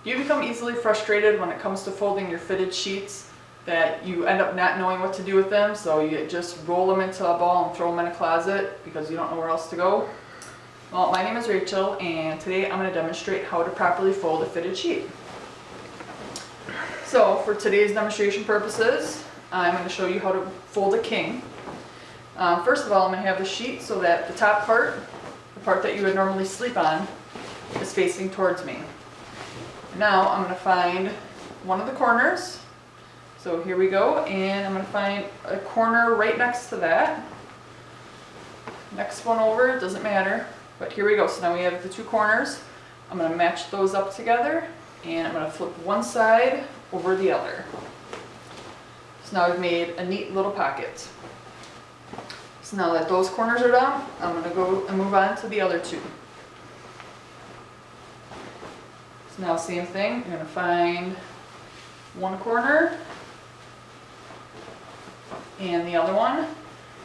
Do you become easily frustrated when it comes to folding your fitted sheets that you end up not knowing what to do with them, so you just roll them into a ball and throw them in a closet because you don't know where else to go? Well, my name is Rachel, and today I'm going to demonstrate how to properly fold a fitted sheet. So for today's demonstration purposes, I'm going to show you how to fold a king. First of all, I'm going to have the sheet so that the top part, the part that you would normally sleep on, is facing towards me. Now I'm going to find one of the corners. So here we go, and I'm going to find a corner right next to that. Next one over, it doesn't matter, but here we go. So now we have the two corners. I'm going to match those up together, and I'm going to flip one side over the other. So now I've made a neat little pocket. So now that those corners are done, I'm going to go and move on to the other two. So now same thing, you're going to find one corner and the other one.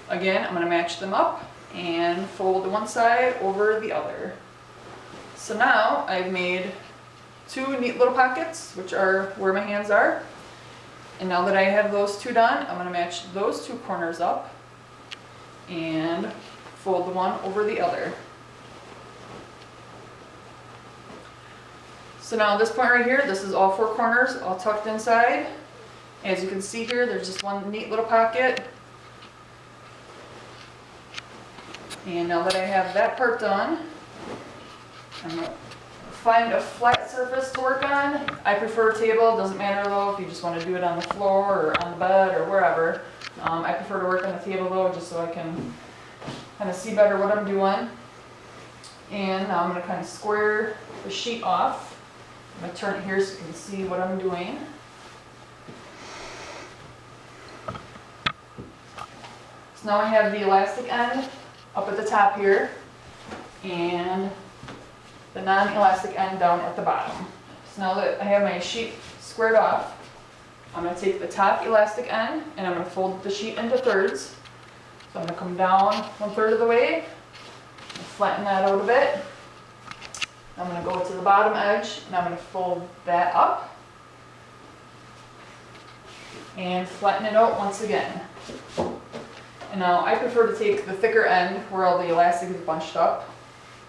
Again, I'm going to match them up and fold one side over the other. So now I've made two neat little pockets, which are where my hands are. And now that I have those two done, I'm going to match those two corners up and fold the one over the other. So now at this point right here, this is all four corners all tucked inside. As you can see here, there's just one neat little pocket. And now that I have that part done, I'm going to find a flat surface to work on. I prefer a table. It doesn't matter though if you just want to do it on the floor or on the bed or wherever. I prefer to work on the table though, just so I can kind of see better what I'm doing. And now I'm going to kind of square the sheet off. I'm going to turn it here so you can see what I'm doing. So now I have the elastic end up at the top here and the non-elastic end down at the bottom. So now that I have my sheet squared off, I'm going to take the top elastic end and I'm going to fold the sheet into thirds. So I'm going to come down 1/3 of the way, flatten that out a bit. I'm going to go to the bottom edge and I'm going to fold that up and flatten it out once again. And now I prefer to take the thicker end where all the elastic is bunched up,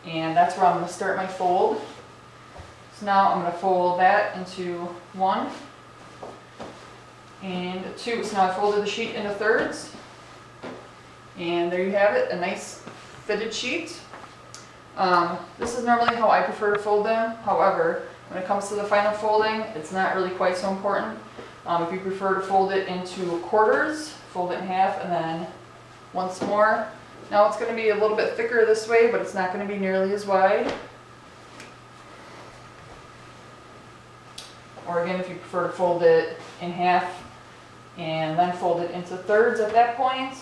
and that's where I'm going to start my fold. So now I'm going to fold that into one and two. So now I folded the sheet into thirds, and there you have it, a nice fitted sheet. This is normally how I prefer to fold them. However, when it comes to the final folding, it's not really quite so important. If you prefer to fold it into quarters, fold it in half and then once more. Now it's going to be a little bit thicker this way, but it's not going to be nearly as wide. Or again, if you prefer to fold it in half and then fold it into thirds at that point.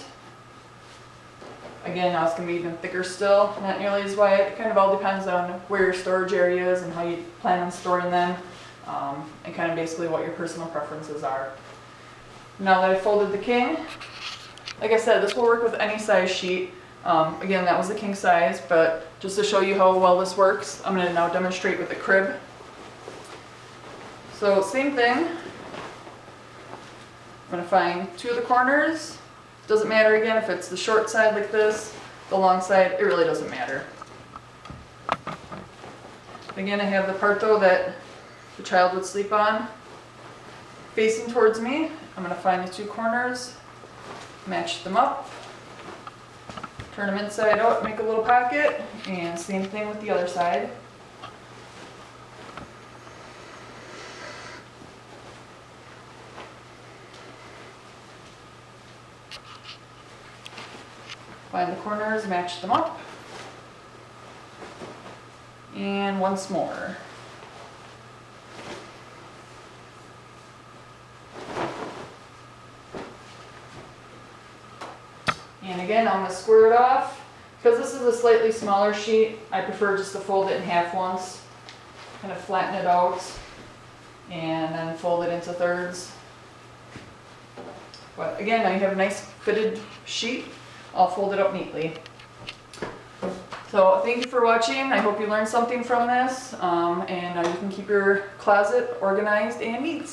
Again, now it's going to be even thicker still, not nearly as wide. It kind of all depends on where your storage area is and how you plan on storing them, and kind of basically what your personal preferences are. Now that I folded the king, like I said, this will work with any size sheet. Again, that was the king size, but just to show you how well this works, I'm going to now demonstrate with the crib. So same thing. I'm going to find two of the corners. Doesn't matter again if it's the short side like this, the long side, it really doesn't matter. Again, I have the part though that the child would sleep on facing towards me. I'm going to find the two corners, match them up, turn them inside out, make a little pocket, and same thing with the other side. Find the corners, match them up, and once more. And again, I'm going to square it off. Because this is a slightly smaller sheet, I prefer just to fold it in half once, kind of flatten it out, and then fold it into thirds. But again, now you have a nice fitted sheet, all folded up neatly. So thank you for watching. I hope you learned something from this, and you can keep your closet organized and neat.